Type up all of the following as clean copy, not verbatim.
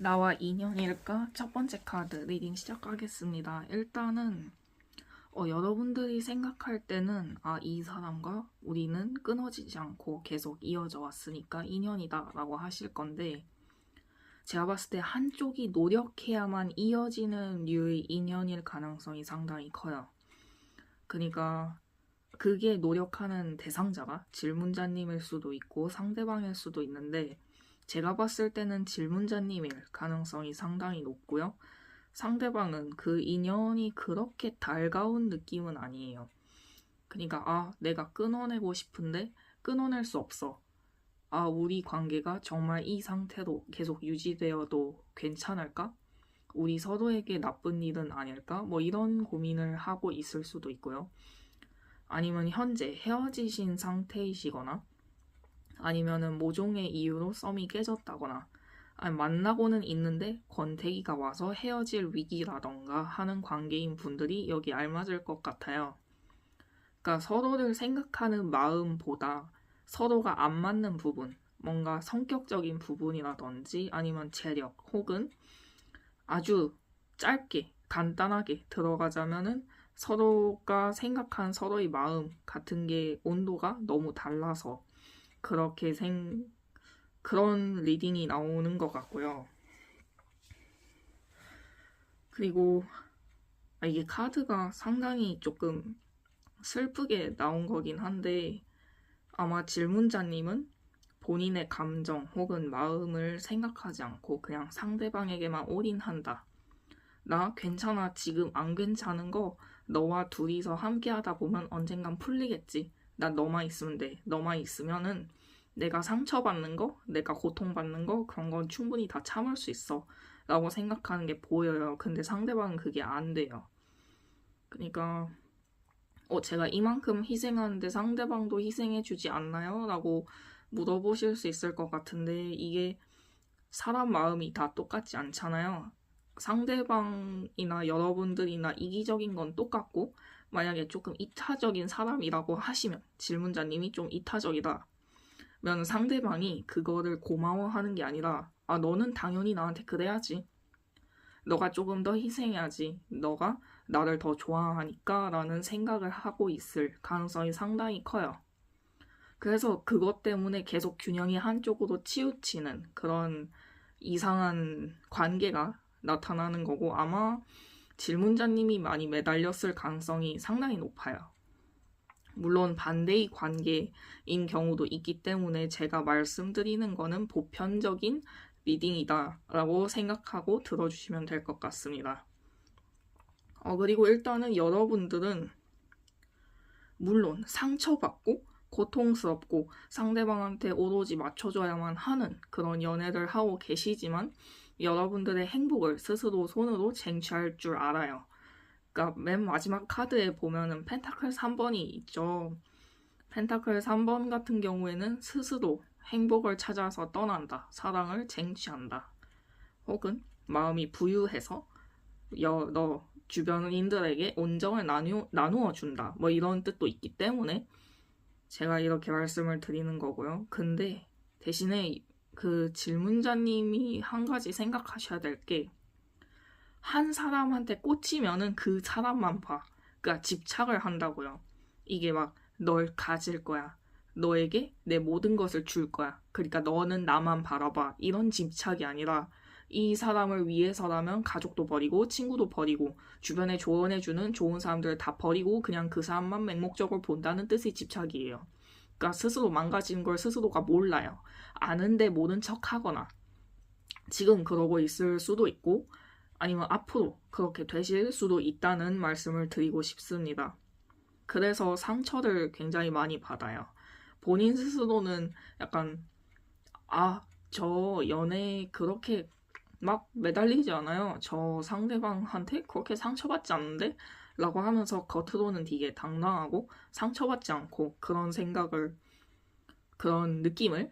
나와 인연일까? 첫 번째 카드 리딩 시작하겠습니다. 일단은 여러분들이 생각할 때는 이 사람과 우리는 끊어지지 않고 계속 이어져 왔으니까 인연이다 라고 하실 건데, 제가 봤을 때 한쪽이 노력해야만 이어지는 류의 인연일 가능성이 상당히 커요. 그러니까 그게 노력하는 대상자가 질문자님일 수도 있고 상대방일 수도 있는데, 제가 봤을 때는 질문자님일 가능성이 상당히 높고요. 상대방은 그 인연이 그렇게 달가운 느낌은 아니에요. 그러니까 내가 끊어내고 싶은데 끊어낼 수 없어. 우리 관계가 정말 이 상태로 계속 유지되어도 괜찮을까? 우리 서로에게 나쁜 일은 아닐까? 뭐 이런 고민을 하고 있을 수도 있고요. 아니면 현재 헤어지신 상태이시거나, 아니면은 모종의 이유로 썸이 깨졌다거나, 아니 만나고는 있는데 권태기가 와서 헤어질 위기라던가 하는 관계인 분들이 여기 알맞을 것 같아요. 그러니까 서로를 생각하는 마음보다 서로가 안 맞는 부분, 뭔가 성격적인 부분이라든지 아니면 재력 혹은 아주 짧게 간단하게 들어가자면은 서로가 생각한 서로의 마음 같은 게 온도가 너무 달라서 그렇게 그런 리딩이 나오는 것 같고요. 그리고 이게 카드가 상당히 조금 슬프게 나온 거긴 한데, 아마 질문자님은 본인의 감정 혹은 마음을 생각하지 않고 그냥 상대방에게만 올인한다. 나 괜찮아, 지금 안 괜찮은 거 너와 둘이서 함께 하다 보면 언젠간 풀리겠지. 나 너만 있으면 돼. 너만 있으면은 내가 상처받는 거, 내가 고통받는 거, 그런 건 충분히 다 참을 수 있어. 라고 생각하는 게 보여요. 근데 상대방은 그게 안 돼요. 그러니까 제가 이만큼 희생하는데 상대방도 희생해주지 않나요? 라고 물어보실 수 있을 것 같은데, 이게 사람 마음이 다 똑같지 않잖아요. 상대방이나 여러분들이나 이기적인 건 똑같고, 만약에 조금 이타적인 사람이라고 하시면, 질문자님이 좀 이타적이다 면 상대방이 그거를 고마워하는 게 아니라, 너는 당연히 나한테 그래야지, 너가 조금 더 희생해야지, 너가 나를 더 좋아하니까 라는 생각을 하고 있을 가능성이 상당히 커요. 그래서 그것 때문에 계속 균형이 한쪽으로 치우치는 그런 이상한 관계가 나타나는 거고, 아마 질문자님이 많이 매달렸을 가능성이 상당히 높아요. 물론 반대의 관계인 경우도 있기 때문에 제가 말씀드리는 거는 보편적인 리딩이다라고 생각하고 들어주시면 될 것 같습니다. 그리고 일단은 여러분들은 물론 상처받고 고통스럽고 상대방한테 오로지 맞춰줘야만 하는 그런 연애를 하고 계시지만, 여러분들의 행복을 스스로 손으로 쟁취할 줄 알아요. 그러니까 맨 마지막 카드에 보면은 펜타클 3번이 있죠. 펜타클 3번 같은 경우에는 스스로 행복을 찾아서 떠난다, 사랑을 쟁취한다, 혹은 마음이 부유해서 너 주변인들에게 온정을 나누어 준다, 뭐 이런 뜻도 있기 때문에 제가 이렇게 말씀을 드리는 거고요. 근데 대신에 그 질문자님이 한 가지 생각하셔야 될 게, 한 사람한테 꽂히면은 그 사람만 봐. 그러니까 집착을 한다고요. 이게 막 널 가질 거야, 너에게 내 모든 것을 줄 거야, 그러니까 너는 나만 바라봐, 이런 집착이 아니라, 이 사람을 위해서라면 가족도 버리고 친구도 버리고 주변에 조언해주는 좋은 사람들을 다 버리고 그냥 그 사람만 맹목적으로 본다는 뜻의 집착이에요. 그러니까 스스로 망가지는 걸 스스로가 몰라요. 아는데 모른 척 하거나 지금 그러고 있을 수도 있고, 아니면 앞으로 그렇게 되실 수도 있다는 말씀을 드리고 싶습니다. 그래서 상처를 굉장히 많이 받아요. 본인 스스로는 약간 저 연애에 그렇게 막 매달리지 않아요. 저 상대방한테 그렇게 상처받지 않는데? 라고 하면서 겉으로는 되게 당당하고 상처받지 않고 그런 느낌을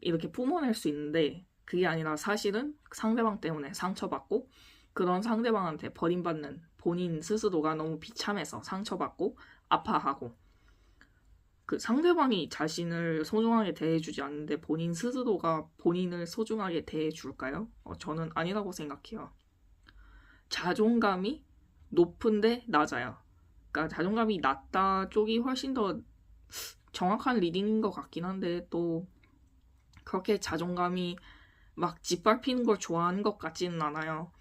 이렇게 뿜어낼 수 있는데, 그게 아니라 사실은 상대방 때문에 상처받고, 그런 상대방한테 버림받는 본인 스스로가 너무 비참해서 상처받고 아파하고, 그 상대방이 자신을 소중하게 대해주지 않는데 본인 스스로가 본인을 소중하게 대해줄까요? 저는 아니라고 생각해요. 자존감이 높은데 낮아요. 그러니까 자존감이 낮다 쪽이 훨씬 더 정확한 리딩인 것 같긴 한데 또 그렇게 자존감이 막 짓밟히는 걸 좋아하는 것 같지는 않아요.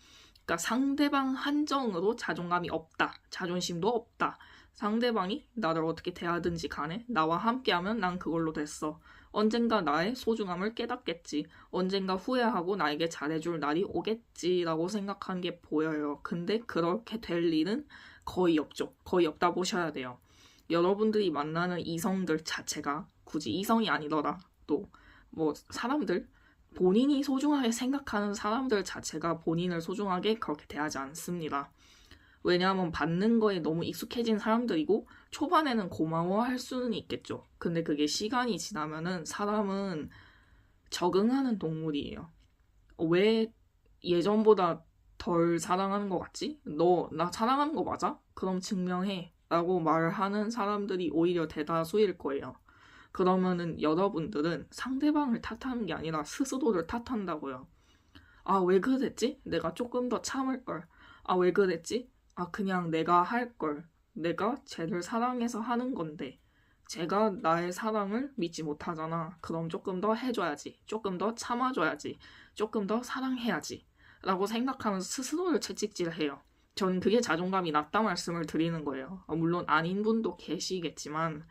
그러니까 상대방 한정으로 자존감이 없다. 자존심도 없다. 상대방이 나를 어떻게 대하든지 간에 나와 함께하면 난 그걸로 됐어. 언젠가 나의 소중함을 깨닫겠지. 언젠가 후회하고 나에게 잘해줄 날이 오겠지라고 생각한 게 보여요. 근데 그렇게 될 일은 거의 없죠. 거의 없다 보셔야 돼요. 여러분들이 만나는 이성들 자체가 굳이 이성이 아니더라. 또 뭐 사람들 본인이 소중하게 생각하는 사람들 자체가 본인을 소중하게 그렇게 대하지 않습니다. 왜냐하면 받는 거에 너무 익숙해진 사람들이고 초반에는 고마워할 수는 있겠죠. 근데 그게 시간이 지나면은 사람은 적응하는 동물이에요. 왜 예전보다 덜 사랑하는 것 같지? 너 나 사랑하는 거 맞아? 그럼 증명해. 라고 말하는 사람들이 오히려 대다수일 거예요. 그러면은 여러분들은 상대방을 탓하는 게 아니라 스스로를 탓한다고요. 아, 왜 그랬지? 내가 조금 더 참을걸. 아, 왜 그랬지? 아, 그냥 내가 할걸. 내가 쟤를 사랑해서 하는 건데. 쟤가 나의 사랑을 믿지 못하잖아. 그럼 조금 더 해줘야지. 조금 더 참아줘야지. 조금 더 사랑해야지. 라고 생각하면서 스스로를 채찍질해요. 전 그게 자존감이 낮다 말씀을 드리는 거예요. 물론 아닌 분도 계시겠지만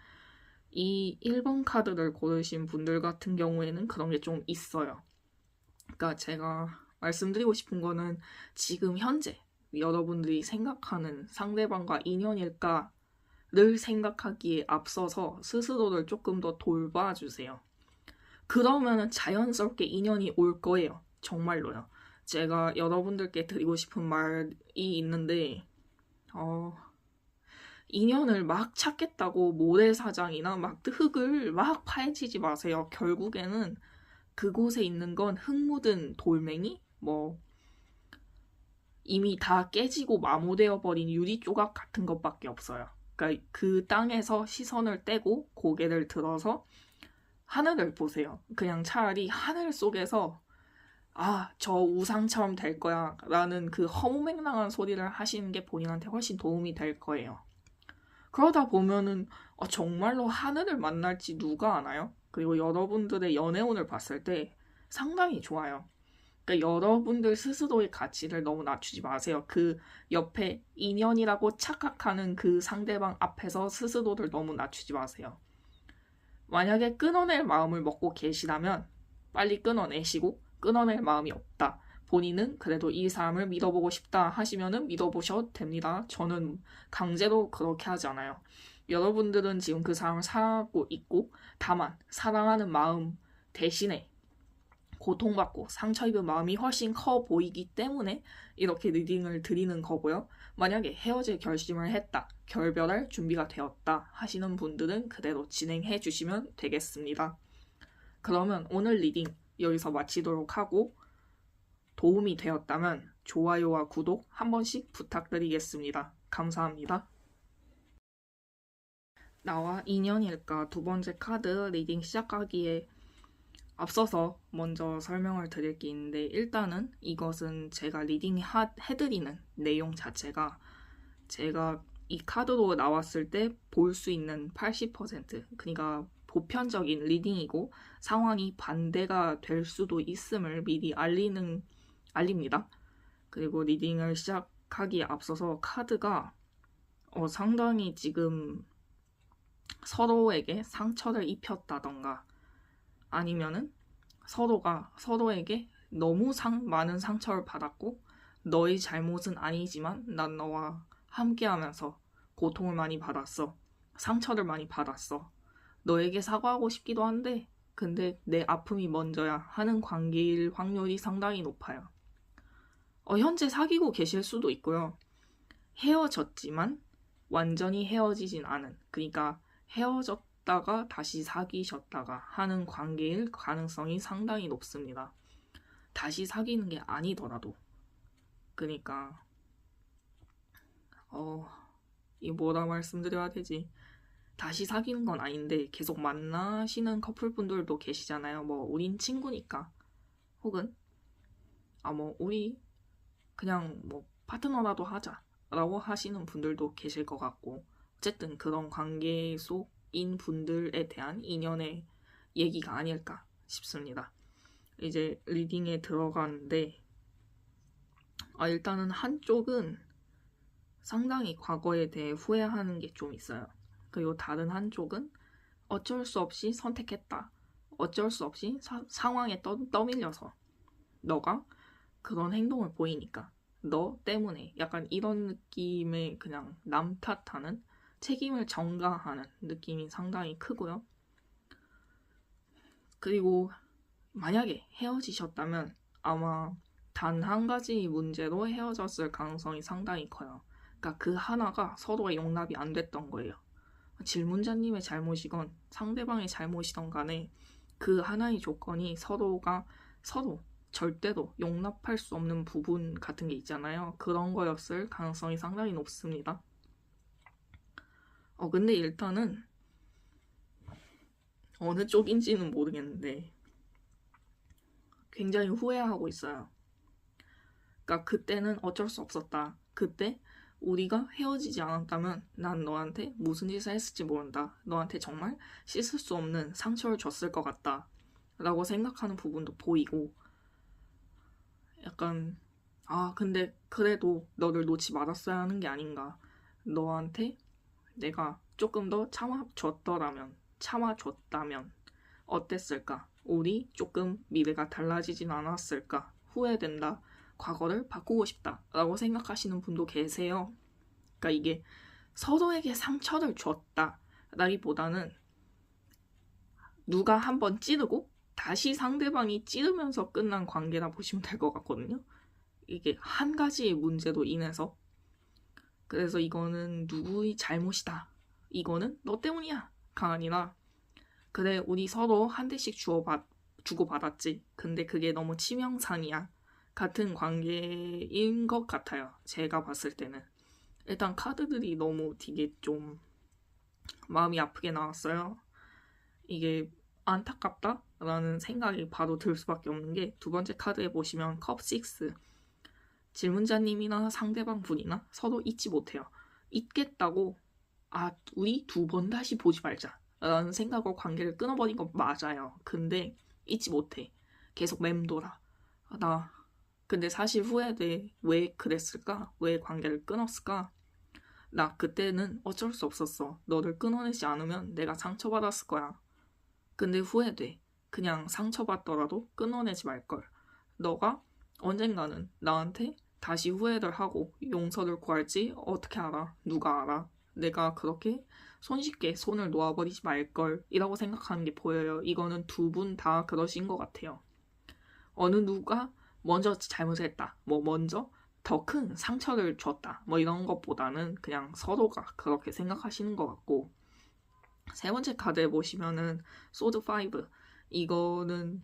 이 1번 카드를 고르신 분들 같은 경우에는 그런 게 좀 있어요. 그러니까 제가 말씀드리고 싶은 거는 지금 현재 여러분들이 생각하는 상대방과 인연일까를 생각하기에 앞서서 스스로를 조금 더 돌봐주세요. 그러면 자연스럽게 인연이 올 거예요. 정말로요. 제가 여러분들께 드리고 싶은 말이 있는데 인연을 막 찾겠다고 모래사장이나 막 흙을 막 파헤치지 마세요. 결국에는 그곳에 있는 건 흙 묻은 돌멩이? 뭐 이미 다 깨지고 마모되어 버린 유리 조각 같은 것밖에 없어요. 그러니까 그 땅에서 시선을 떼고 고개를 들어서 하늘을 보세요. 그냥 차라리 하늘 속에서 아, 저 우상처럼 될 거야 라는 그 허무맹랑한 소리를 하시는 게 본인한테 훨씬 도움이 될 거예요. 그러다 보면은 정말로 하늘을 만날지 누가 아나요? 그리고 여러분들의 연애운을 봤을 때 상당히 좋아요. 그러니까 여러분들 스스로의 가치를 너무 낮추지 마세요. 그 옆에 인연이라고 착각하는 그 상대방 앞에서 스스로를 너무 낮추지 마세요. 만약에 끊어낼 마음을 먹고 계시다면 빨리 끊어내시고 끊어낼 마음이 없다. 본인은 그래도 이 사람을 믿어보고 싶다 하시면은 믿어보셔도 됩니다. 저는 강제로 그렇게 하지 않아요. 여러분들은 지금 그 사람을 사랑하고 있고 다만 사랑하는 마음 대신에 고통받고 상처 입은 마음이 훨씬 커 보이기 때문에 이렇게 리딩을 드리는 거고요. 만약에 헤어질 결심을 했다, 결별할 준비가 되었다 하시는 분들은 그대로 진행해 주시면 되겠습니다. 그러면 오늘 리딩 여기서 마치도록 하고 도움이 되었다면 좋아요와 구독 한 번씩 부탁드리겠습니다. 감사합니다. 나와 인연일까 두 번째 카드 리딩 시작하기에 앞서서 먼저 설명을 드릴 게 있는데 일단은 이것은 제가 리딩 해드리는 내용 자체가 제가 이 카드로 나왔을 때 볼 수 있는 80% 그러니까 보편적인 리딩이고 상황이 반대가 될 수도 있음을 미리 알립니다. 그리고 리딩을 시작하기에 앞서서 카드가 상당히 지금 서로에게 상처를 입혔다던가 아니면은 서로가 서로에게 너무 많은 상처를 받았고 너의 잘못은 아니지만 난 너와 함께하면서 고통을 많이 받았어. 상처를 많이 받았어. 너에게 사과하고 싶기도 한데 근데 내 아픔이 먼저야 하는 관계일 확률이 상당히 높아요. 현재 사귀고 계실 수도 있고요. 헤어졌지만 완전히 헤어지진 않은 그러니까 헤어졌다가 다시 사귀셨다가 하는 관계일 가능성이 상당히 높습니다. 다시 사귀는 게 아니더라도 그러니까 이 뭐라 말씀드려야 되지? 다시 사귀는 건 아닌데 계속 만나시는 커플분들도 계시잖아요. 뭐 우린 친구니까 혹은 뭐 우리 그냥 뭐 파트너라도 하자라고 하시는 분들도 계실 것 같고, 어쨌든 그런 관계 속인 분들에 대한 인연의 얘기가 아닐까 싶습니다. 이제 리딩에 들어가는데 일단은 한쪽은 상당히 과거에 대해 후회하는 게 좀 있어요. 그리고 다른 한쪽은 어쩔 수 없이 선택했다. 어쩔 수 없이 상황에 떠밀려서 너가 그런 행동을 보이니까 너 때문에 약간 이런 느낌의 그냥 남 탓하는, 책임을 전가하는 느낌이 상당히 크고요. 그리고 만약에 헤어지셨다면 아마 단 한 가지 문제로 헤어졌을 가능성이 상당히 커요. 그러니까 그 하나가 서로의 용납이 안 됐던 거예요. 질문자님의 잘못이건 상대방의 잘못이던 간에 그 하나의 조건이 서로가 서로 절대로 용납할 수 없는 부분 같은 게 있잖아요. 그런 거였을 가능성이 상당히 높습니다. 근데 일단은 어느 쪽인지는 모르겠는데 굉장히 후회하고 있어요. 그러니까 그때는 어쩔 수 없었다. 그때 우리가 헤어지지 않았다면 난 너한테 무슨 짓을 했을지 모른다. 너한테 정말 씻을 수 없는 상처를 줬을 것 같다. 라고 생각하는 부분도 보이고, 약간 근데 그래도 너를 놓지 말았어야 하는 게 아닌가. 너한테 내가 조금 더 참아줬다면 어땠을까? 우리 조금 미래가 달라지진 않았을까? 후회된다. 과거를 바꾸고 싶다. 라고 생각하시는 분도 계세요. 그러니까 이게 서로에게 상처를 줬다. 라기보다는 누가 한번 찌르고 다시 상대방이 찌르면서 끝난 관계라 보시면 될 것 같거든요. 이게 한 가지의 문제로 인해서. 그래서 이거는 누구의 잘못이다. 이거는 너 때문이야. 가 아니라 그래 우리 서로 한 대씩 주고받았지. 근데 그게 너무 치명상이야. 같은 관계인 것 같아요. 제가 봤을 때는. 일단 카드들이 너무 되게 좀 마음이 아프게 나왔어요. 이게 안타깝다라는 생각이 바로 들 수밖에 없는 게, 두 번째 카드에 보시면 컵 6. 질문자님이나 상대방 분이나 서로 잊지 못해요. 잊겠다고 우리 두 번 다시 보지 말자 라는 생각으로 관계를 끊어버린 건 맞아요. 근데 잊지 못해. 계속 맴돌아. 근데 사실 후회돼. 왜 그랬을까? 왜 관계를 끊었을까? 나 그때는 어쩔 수 없었어. 너를 끊어내지 않으면 내가 상처받았을 거야. 근데 후회돼. 그냥 상처받더라도 끊어내지 말걸. 너가 언젠가는 나한테 다시 후회를 하고 용서를 구할지 어떻게 알아? 누가 알아? 내가 그렇게 손쉽게 손을 놓아버리지 말걸 이라고 생각하는 게 보여요. 이거는 두 분 다 그러신 것 같아요. 어느 누가 먼저 잘못했다. 먼저 더 큰 상처를 줬다. 이런 것보다는 그냥 서로가 그렇게 생각하시는 것 같고, 세 번째 카드에 보시면은 소드 5. 이거는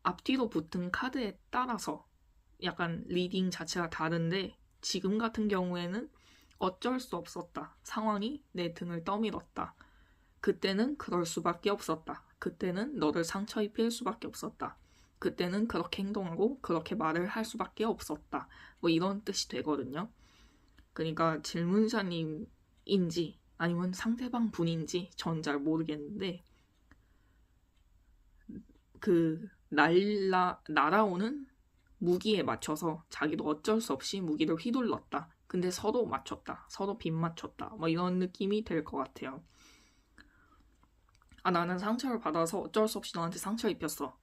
앞뒤로 붙은 카드에 따라서 약간 리딩 자체가 다른데, 지금 같은 경우에는 어쩔 수 없었다. 상황이 내 등을 떠밀었다. 그때는 그럴 수밖에 없었다. 그때는 너를 상처 입힐 수밖에 없었다. 그때는 그렇게 행동하고 그렇게 말을 할 수밖에 없었다. 이런 뜻이 되거든요. 그러니까 질문자님인지 아니면 상대방 분인지 전 잘 모르겠는데, 그 날아오는 무기에 맞춰서 자기도 어쩔 수 없이 무기를 휘둘렀다. 근데 서로 맞췄다. 서로 빗 맞췄다. 이런 느낌이 될 것 같아요. 나는 상처를 받아서 어쩔 수 없이 너한테 상처 입혔어.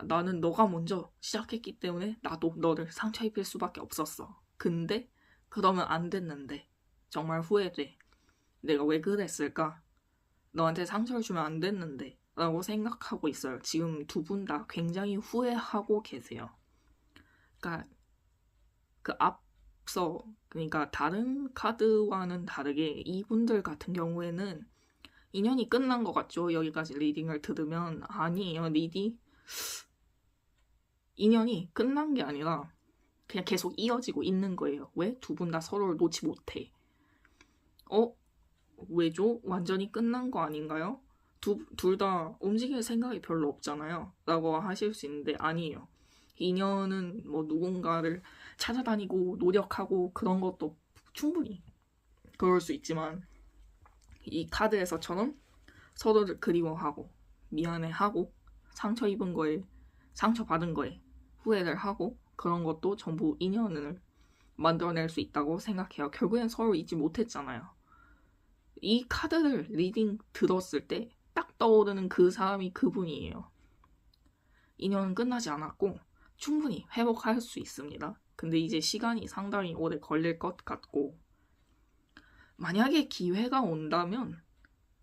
나는 너가 먼저 시작했기 때문에 나도 너를 상처 입힐 수밖에 없었어. 근데 그러면 안 됐는데 정말 후회돼. 내가 왜 그랬을까? 너한테 상처를 주면 안 됐는데 라고 생각하고 있어요. 지금 두 분 다 굉장히 후회하고 계세요. 그러니까 그러니까 다른 카드와는 다르게 이분들 같은 경우에는 인연이 끝난 것 같죠. 여기까지 리딩을 들으면 아니에요. 인연이 끝난 게 아니라 그냥 계속 이어지고 있는 거예요. 왜? 두 분 다 서로를 놓지 못해. 왜죠? 완전히 끝난 거 아닌가요? 둘 다 움직일 생각이 별로 없잖아요. 라고 하실 수 있는데 아니에요. 인연은 뭐 누군가를 찾아다니고 노력하고 그런 것도 충분히 그럴 수 있지만 이 카드에서처럼 서로를 그리워하고 미안해하고 상처 입은 거에 상처받은 거에 후회를 하고 그런 것도 전부 인연을 만들어낼 수 있다고 생각해요. 결국엔 서로 잊지 못했잖아요. 이 카드를 리딩 들었을 때 딱 떠오르는 그 사람이 그분이에요. 인연은 끝나지 않았고 충분히 회복할 수 있습니다. 근데 이제 시간이 상당히 오래 걸릴 것 같고 만약에 기회가 온다면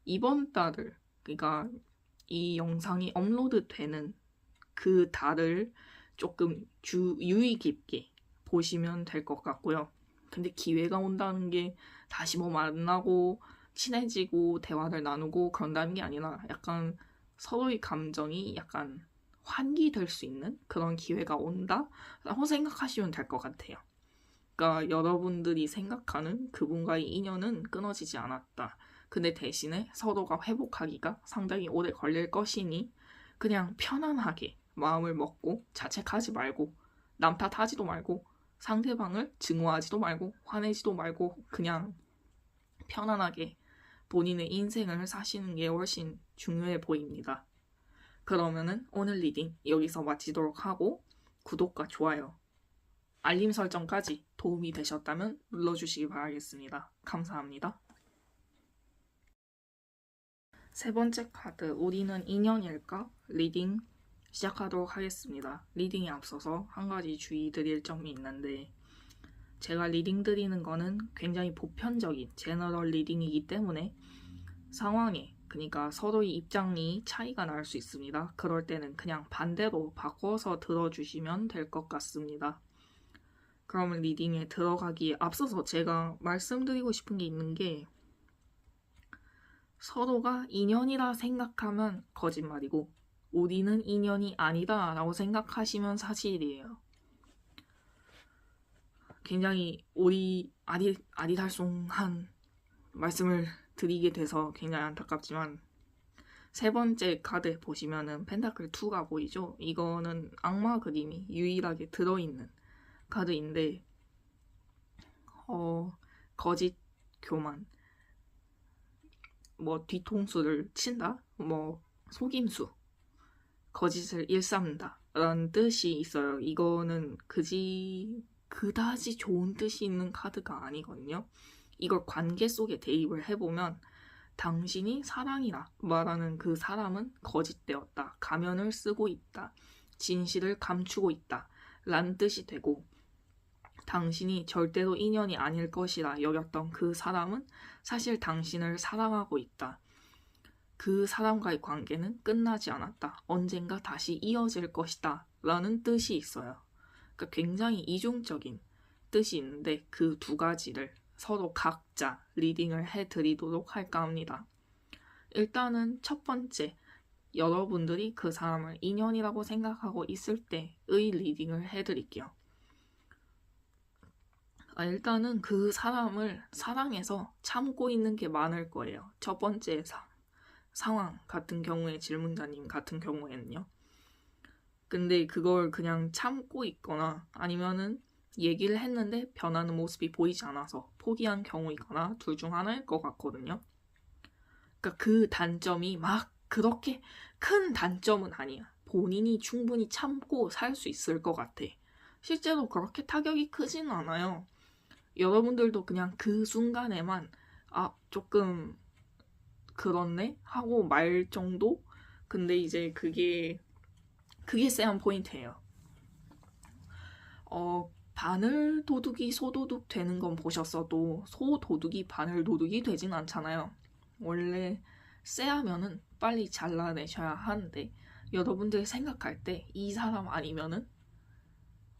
이번 달을 그러니까 이 영상이 업로드 되는 그 달을 조금 유의 깊게 보시면 될 것 같고요. 근데 기회가 온다는 게 다시 뭐 만나고 친해지고 대화를 나누고 그런다는 게 아니라 약간 서로의 감정이 약간 환기될 수 있는 그런 기회가 온다라고 생각하시면 될 것 같아요. 그러니까 여러분들이 생각하는 그분과의 인연은 끊어지지 않았다. 근데 대신에 서로가 회복하기가 상당히 오래 걸릴 것이니 그냥 편안하게 마음을 먹고 자책하지 말고 남 탓하지도 말고 상대방을 증오하지도 말고 화내지도 말고 그냥 편안하게 본인의 인생을 사시는 게 훨씬 중요해 보입니다. 그러면은 오늘 리딩 여기서 마치도록 하고 구독과 좋아요, 알림 설정까지 도움이 되셨다면 눌러주시기 바라겠습니다. 감사합니다. 세 번째 카드, 우리는 인연일까? 리딩 시작하도록 하겠습니다. 리딩에 앞서서 한 가지 주의 드릴 점이 있는데 제가 리딩 드리는 거는 굉장히 보편적인 제너럴 리딩이기 때문에 상황에 그러니까 서로의 입장이 차이가 날 수 있습니다. 그럴 때는 그냥 반대로 바꿔서 들어주시면 될 것 같습니다. 그러면 리딩에 들어가기에 앞서서 제가 말씀드리고 싶은 게 있는 게 서로가 인연이라 생각하면 거짓말이고 우리는 인연이 아니다 라고 생각하시면 사실이에요. 굉장히 아리달송한 말씀을 드리게 돼서 굉장히 안타깝지만 세 번째 카드 보시면은 펜타클 2가 보이죠? 이거는 악마 그림이 유일하게 들어있는 카드인데 거짓 교만, 뭐 뒤통수를 친다, 뭐 속임수, 거짓을 일삼는다 라는 뜻이 있어요. 이거는 그다지 좋은 뜻이 있는 카드가 아니거든요. 이걸 관계 속에 대입을 해보면 당신이 사랑이라 말하는 그 사람은 거짓되었다, 가면을 쓰고 있다, 진실을 감추고 있다 라는 뜻이 되고 당신이 절대로 인연이 아닐 것이라 여겼던 그 사람은 사실 당신을 사랑하고 있다. 그 사람과의 관계는 끝나지 않았다. 언젠가 다시 이어질 것이다 라는 뜻이 있어요. 그러니까 굉장히 이중적인 뜻이 있는데 그 두 가지를 서로 각자 리딩을 해드리도록 할까 합니다. 일단은 첫 번째, 여러분들이 그 사람을 인연이라고 생각하고 있을 때의 리딩을 해드릴게요. 일단은 그 사람을 사랑해서 참고 있는 게 많을 거예요. 첫 번째 상황 같은 경우에 질문자님 같은 경우에는요. 근데 그걸 그냥 참고 있거나 아니면은 얘기를 했는데 변하는 모습이 보이지 않아서 포기한 경우이거나 둘 중 하나일 것 같거든요. 그러니까 그 단점이 막 그렇게 큰 단점은 아니야. 본인이 충분히 참고 살 수 있을 것 같아. 실제로 그렇게 타격이 크지는 않아요. 여러분들도 그냥 그 순간에만 조금 그렇네 하고 말 정도? 근데 이제 그게 쎄한 포인트예요. 바늘 도둑이 소도둑 되는 건 보셨어도 소도둑이 바늘 도둑이 되진 않잖아요. 원래 쎄하면은 빨리 잘라내셔야 하는데 여러분들이 생각할 때 이 사람 아니면은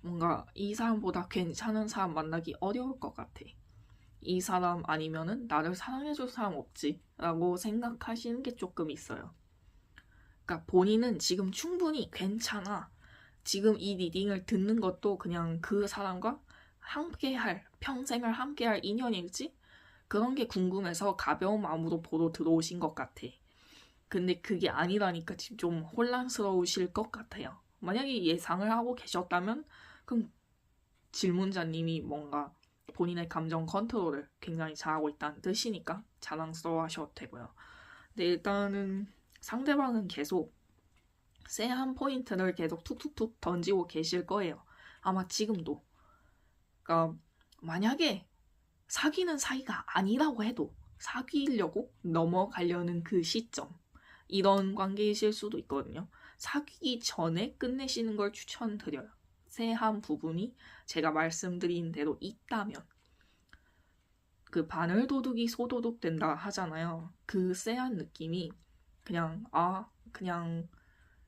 뭔가 이 사람보다 괜찮은 사람 만나기 어려울 것 같아. 이 사람 아니면은 나를 사랑해줄 사람 없지 라고 생각하시는 게 조금 있어요. 그러니까 본인은 지금 충분히 괜찮아. 지금 이 리딩을 듣는 것도 그냥 그 사람과 평생을 함께할 인연일지 그런 게 궁금해서 가벼운 마음으로 보러 들어오신 것 같아. 근데 그게 아니라니까 지금 좀 혼란스러우실 것 같아요. 만약에 예상을 하고 계셨다면 그럼 질문자님이 뭔가 본인의 감정 컨트롤을 굉장히 잘하고 있다는 뜻이니까 자랑스러워 하셔도 되고요. 근데 일단은 상대방은 계속 쎄한 포인트를 계속 툭툭툭 던지고 계실 거예요. 아마 지금도. 그러니까 만약에 사귀는 사이가 아니라고 해도 사귀려고 넘어가려는 그 시점, 이런 관계이실 수도 있거든요. 사귀기 전에 끝내시는 걸 추천드려요. 쎄한 부분이 제가 말씀드린 대로 있다면. 그 바늘 도둑이 소도둑 된다 하잖아요. 그 쎄한 느낌이 그냥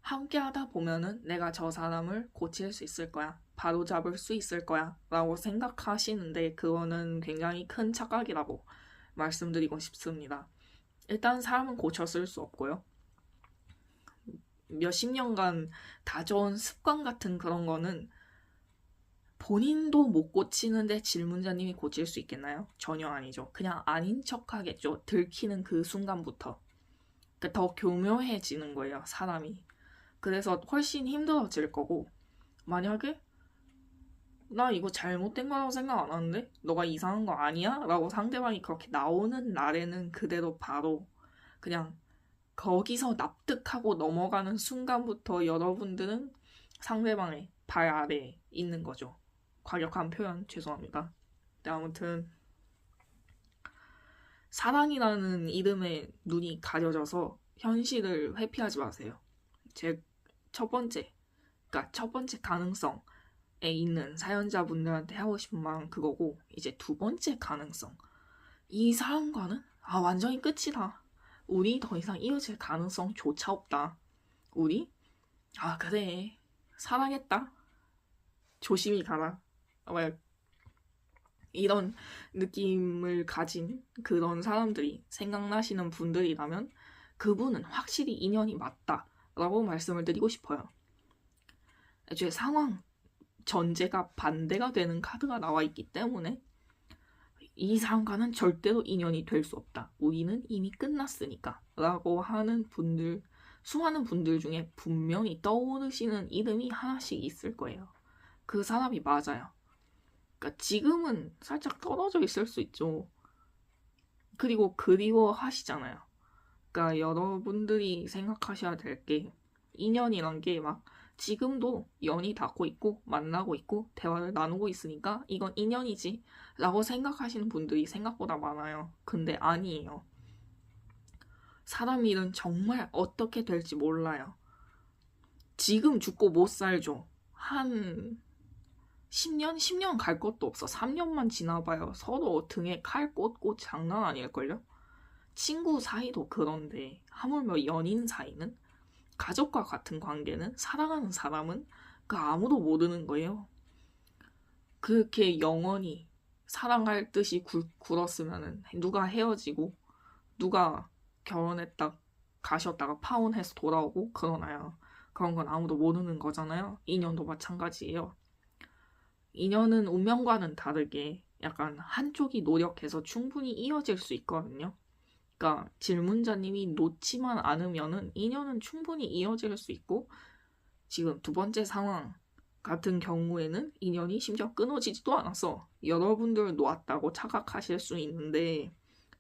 함께 하다 보면은 내가 저 사람을 고칠 수 있을 거야. 바로잡을 수 있을 거야. 라고 생각하시는데 그거는 굉장히 큰 착각이라고 말씀드리고 싶습니다. 일단 사람은 고쳤을 수 없고요. 몇십 년간 다져온 습관 같은 그런 거는 본인도 못 고치는데 질문자님이 고칠 수 있겠나요? 전혀 아니죠. 그냥 아닌 척 하겠죠. 들키는 그 순간부터. 그러니까 더 교묘해지는 거예요, 사람이. 그래서 훨씬 힘들어질 거고, 만약에 나 이거 잘못된 거라고 생각 안 하는데 너가 이상한 거 아니야? 라고 상대방이 그렇게 나오는 날에는 그대로 바로 그냥 거기서 납득하고 넘어가는 순간부터 여러분들은 상대방의 발 아래에 있는 거죠. 과격한 표현 죄송합니다. 근데 아무튼 사랑이라는 이름에 눈이 가려져서 현실을 회피하지 마세요. 제 첫 번째, 그러니까 첫 번째 가능성에 있는 사연자분들한테 하고 싶은 말은 그거고, 이제 두 번째 가능성. 이 사람과는 완전히 끝이다. 우리 더 이상 이어질 가능성조차 없다. 우리 그래 사랑했다. 조심히 가라. 이런 느낌을 가진 그런 사람들이 생각나시는 분들이라면 그분은 확실히 인연이 맞다라고 말씀을 드리고 싶어요. 애초에 상황 전제가 반대가 되는 카드가 나와 있기 때문에 이 사람과는 절대로 인연이 될 수 없다. 우리는 이미 끝났으니까 라고 하는 분들, 수많은 분들 중에 분명히 떠오르시는 이름이 하나씩 있을 거예요. 그 사람이 맞아요. 그러니까 지금은 살짝 떨어져 있을 수 있죠. 그리고 그리워하시잖아요. 그러니까 여러분들이 생각하셔야 될 게 인연이란 게 막 지금도 연이 닿고 있고 만나고 있고 대화를 나누고 있으니까 이건 인연이지 라고 생각하시는 분들이 생각보다 많아요. 근데 아니에요. 사람 일은 정말 어떻게 될지 몰라요. 지금 죽고 못 살죠. 한 10년 갈 것도 없어. 3년만 지나봐요. 서로 등에 칼 꽂고 장난 아닐걸요? 친구 사이도 그런데 하물며 연인 사이는, 가족과 같은 관계는, 사랑하는 사람은 그 아무도 모르는 거예요. 그렇게 영원히 사랑할 듯이 굴었으면 누가 헤어지고 누가 결혼했다 가셨다가 파혼해서 돌아오고 그러나요? 그런 건 아무도 모르는 거잖아요. 인연도 마찬가지예요. 인연은 운명과는 다르게 약간 한쪽이 노력해서 충분히 이어질 수 있거든요. 그러니까 질문자님이 놓지만 않으면은 인연은 충분히 이어질 수 있고, 지금 두 번째 상황 같은 경우에는 인연이 심지어 끊어지지도 않았어. 여러분들 놓았다고 착각하실 수 있는데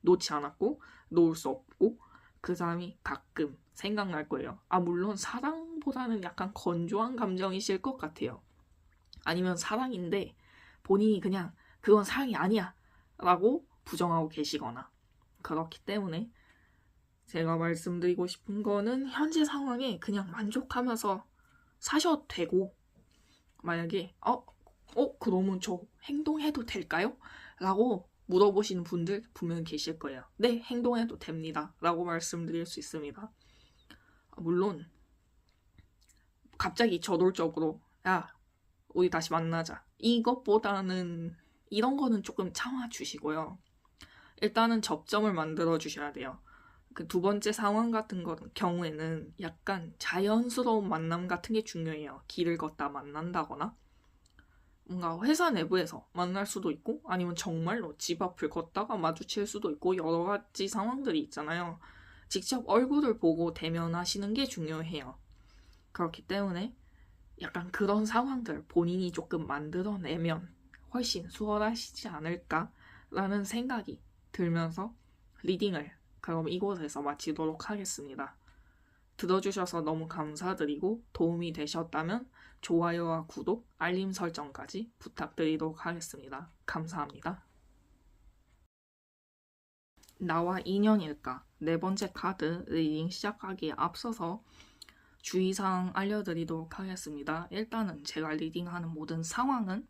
놓지 않았고 놓을 수 없고 그 사람이 가끔 생각날 거예요. 물론 사랑보다는 약간 건조한 감정이실 것 같아요. 아니면 사랑인데 본인이 그냥 그건 사랑이 아니야 라고 부정하고 계시거나. 그렇기 때문에 제가 말씀드리고 싶은 거는 현재 상황에 그냥 만족하면서 사셔도 되고, 만약에 그러면 저 행동해도 될까요? 라고 물어보시는 분들 분명 계실 거예요. 네, 행동해도 됩니다 라고 말씀드릴 수 있습니다. 물론 갑자기 저돌적으로 야 우리 다시 만나자 이것보다는 이런 거는 조금 참아주시고요. 일단은 접점을 만들어 주셔야 돼요. 그 두 번째 상황 같은 경우에는 약간 자연스러운 만남 같은 게 중요해요. 길을 걷다 만난다거나 뭔가 회사 내부에서 만날 수도 있고 아니면 정말로 집 앞을 걷다가 마주칠 수도 있고 여러 가지 상황들이 있잖아요. 직접 얼굴을 보고 대면하시는 게 중요해요. 그렇기 때문에 약간 그런 상황들 본인이 조금 만들어내면 훨씬 수월하시지 않을까라는 생각이 들면서 리딩을 그럼 이곳에서 마치도록 하겠습니다. 들어주셔서 너무 감사드리고 도움이 되셨다면 좋아요와 구독, 알림 설정까지 부탁드리도록 하겠습니다. 감사합니다. 나와 인연일까? 네 번째 카드 리딩 시작하기에 앞서서 주의사항 알려드리도록 하겠습니다. 일단은 제가 리딩하는 모든 상황은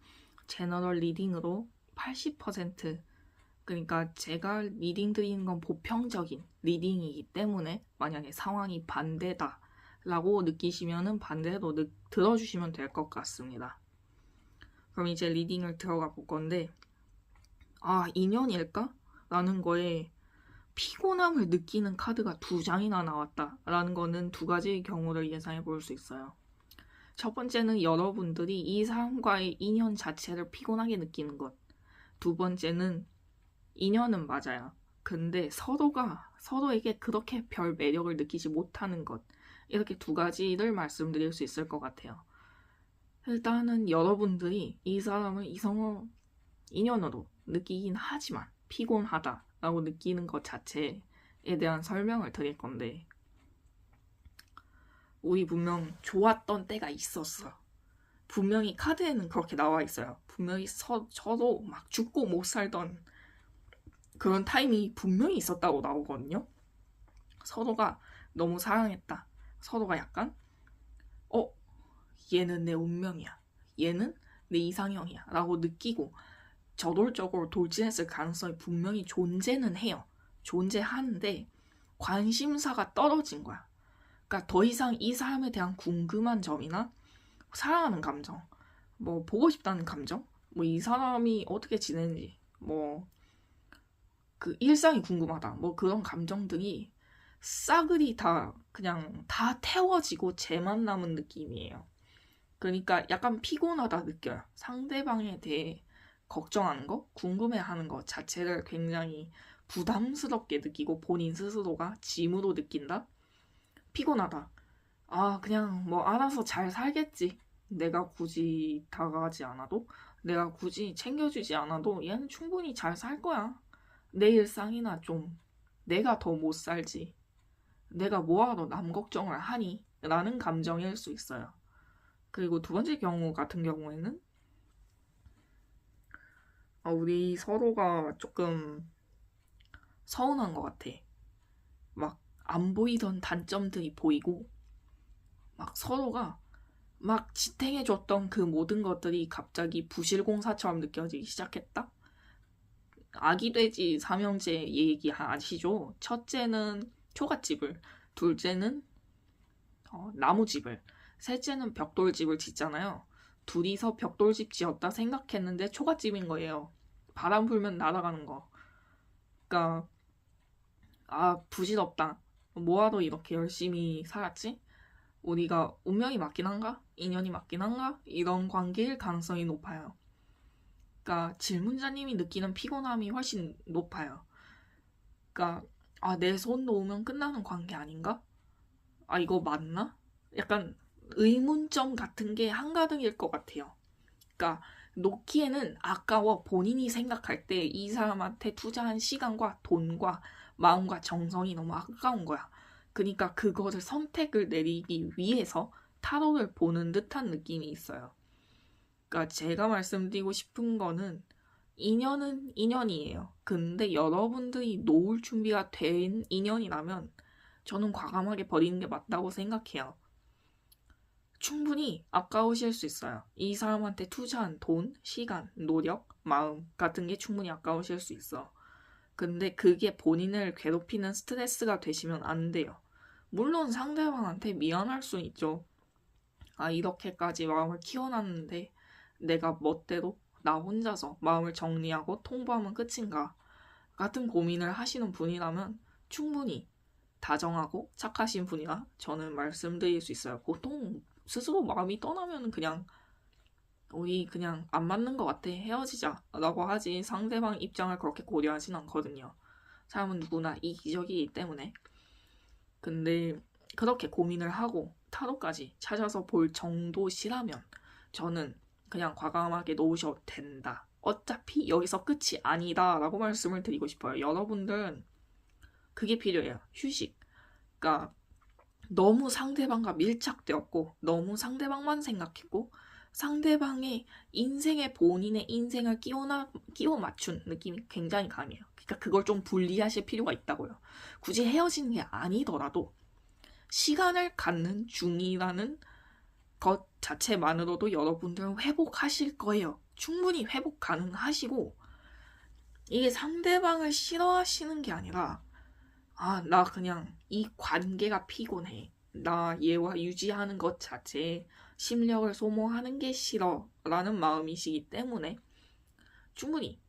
제너럴 리딩으로 80% 그러니까 제가 리딩 드리는 건 보편적인 리딩이기 때문에 만약에 상황이 반대다 라고 느끼시면은 반대로 들어주시면 될 것 같습니다. 그럼 이제 리딩을 들어가 볼 건데 인연일까? 라는 거에 피곤함을 느끼는 카드가 2장이나 나왔다 라는 거는 2가지의 경우를 예상해 볼 수 있어요. 첫 번째는 여러분들이 이 사람과의 인연 자체를 피곤하게 느끼는 것. 2번째는 인연은 맞아요. 근데 서로가 서로에게 그렇게 별 매력을 느끼지 못하는 것. 이렇게 2가지를 말씀드릴 수 있을 것 같아요. 일단은 여러분들이 이 사람을 이성을 인연으로 느끼긴 하지만 피곤하다라고 느끼는 것 자체에 대한 설명을 드릴 건데 우리 분명 좋았던 때가 있었어. 분명히 카드에는 그렇게 나와 있어요. 분명히 저도 막 죽고 못 살던 그런 타임이 분명히 있었다고 나오거든요. 서로가 너무 사랑했다. 서로가 약간 얘는 내 운명이야. 얘는 내 이상형이야. 라고 느끼고 저돌적으로 돌진했을 가능성이 분명히 존재는 해요. 존재하는데 관심사가 떨어진 거야. 그러니까 더 이상 이 사람에 대한 궁금한 점이나 사랑하는 감정, 뭐 보고 싶다는 감정, 뭐 이 사람이 어떻게 지내는지, 뭐 그 일상이 궁금하다, 뭐 그런 감정들이 싸그리 다 그냥 다 태워지고 쟤만 남은 느낌이에요. 그러니까 약간 피곤하다 느껴요. 상대방에 대해 걱정하는 거, 궁금해하는 것 자체를 굉장히 부담스럽게 느끼고 본인 스스로가 짐으로 느낀다? 피곤하다. 그냥 뭐 알아서 잘 살겠지. 내가 굳이 다가가지 않아도, 내가 굳이 챙겨주지 않아도 얘는 충분히 잘 살 거야. 내 일상이나 좀 내가 더 못 살지. 내가 뭐하러 남 걱정을 하니? 라는 감정일 수 있어요. 그리고 2번째 경우 같은 경우에는 우리 서로가 조금 서운한 것 같아. 막 안 보이던 단점들이 보이고 막 서로가 막 지탱해줬던 그 모든 것들이 갑자기 부실공사처럼 느껴지기 시작했다? 아기 돼지 삼형제 얘기 아시죠? 첫째는 초가집을, 둘째는 나무집을, 셋째는 벽돌집을 짓잖아요. 둘이서 벽돌집 지었다 생각했는데 초가집인 거예요. 바람 불면 날아가는 거. 그러니까 부질없다. 뭐하러 이렇게 열심히 살았지? 우리가 운명이 맞긴 한가? 인연이 맞긴 한가? 이런 관계일 가능성이 높아요. 그러니까 질문자님이 느끼는 피곤함이 훨씬 높아요. 그러니까 내 손 놓으면 끝나는 관계 아닌가? 이거 맞나? 약간 의문점 같은 게 한가득일 것 같아요. 그러니까 놓기에는 아까워. 본인이 생각할 때 이 사람한테 투자한 시간과 돈과 마음과 정성이 너무 아까운 거야. 그러니까 그거를 선택을 내리기 위해서 타로를 보는 듯한 느낌이 있어요. 그러니까 제가 말씀드리고 싶은 거는 인연은 인연이에요. 근데 여러분들이 놓을 준비가 된 인연이라면 저는 과감하게 버리는 게 맞다고 생각해요. 충분히 아까우실 수 있어요. 이 사람한테 투자한 돈, 시간, 노력, 마음 같은 게 충분히 아까우실 수 있어. 근데 그게 본인을 괴롭히는 스트레스가 되시면 안 돼요. 물론 상대방한테 미안할 수 있죠. 이렇게까지 마음을 키워놨는데 내가 멋대로 나 혼자서 마음을 정리하고 통보하면 끝인가 같은 고민을 하시는 분이라면 충분히 다정하고 착하신 분이라 저는 말씀드릴 수 있어요. 보통 스스로 마음이 떠나면 그냥 우리 그냥 안 맞는 것 같아. 헤어지자. 라고 하지 상대방 입장을 그렇게 고려하진 않거든요. 사람은 누구나 이기적이기 때문에. 근데 그렇게 고민을 하고 타로까지 찾아서 볼 정도시라면 저는 그냥 과감하게 놓으셔도 된다. 어차피 여기서 끝이 아니다. 라고 말씀을 드리고 싶어요. 여러분들은 그게 필요해요. 휴식. 그러니까 너무 상대방과 밀착되었고 너무 상대방만 생각했고 상대방의 인생에 본인의 인생을 끼워 맞춘 느낌이 굉장히 강해요. 그러니까 그걸 좀 분리하실 필요가 있다고요. 굳이 헤어지는 게 아니더라도 시간을 갖는 중이라는 것 자체만으로도 여러분들은 회복하실 거예요. 충분히 회복 가능하시고 이게 상대방을 싫어하시는 게 아니라 나 그냥 이 관계가 피곤해. 나 얘와 유지하는 것 자체에 심력을 소모하는 게 싫어. 라는 마음이시기 때문에 충분히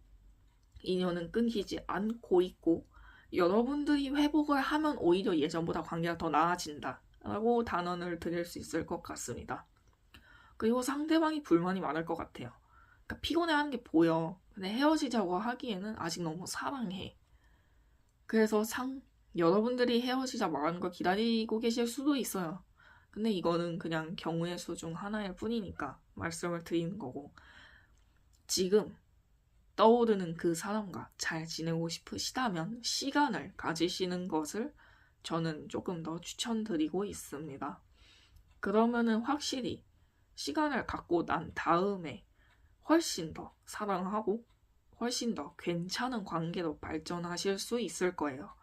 인연은 끊기지 않고 있고 여러분들이 회복을 하면 오히려 예전보다 관계가 더 나아진다. 라고 단언을 드릴 수 있을 것 같습니다. 그리고 상대방이 불만이 많을 것 같아요. 그러니까 피곤해하는 게 보여. 근데 헤어지자고 하기에는 아직 너무 사랑해. 그래서 여러분들이 헤어지자 말하는 걸 기다리고 계실 수도 있어요. 근데 이거는 그냥 경우의 수 중 하나일 뿐이니까 말씀을 드리는 거고 지금 떠오르는 그 사람과 잘 지내고 싶으시다면 시간을 가지시는 것을 저는 조금 더 추천드리고 있습니다. 그러면은 확실히 시간을 갖고 난 다음에 훨씬 더 사랑하고 훨씬 더 괜찮은 관계로 발전하실 수 있을 거예요.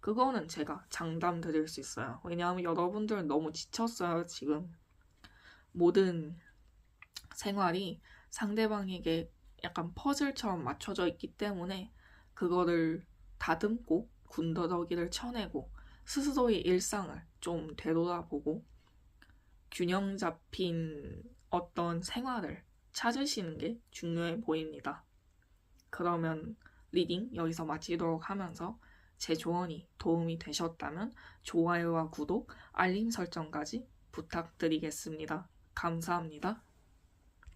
그거는 제가 장담 드릴 수 있어요. 왜냐하면 여러분들은 너무 지쳤어요, 지금. 모든 생활이 상대방에게 약간 퍼즐처럼 맞춰져 있기 때문에 그거를 다듬고 군더더기를 쳐내고 스스로의 일상을 좀 되돌아보고 균형 잡힌 어떤 생활을 찾으시는 게 중요해 보입니다. 그러면 리딩 여기서 마치도록 하면서 제 조언이 도움이 되셨다면 좋아요와 구독, 알림 설정까지 부탁드리겠습니다. 감사합니다.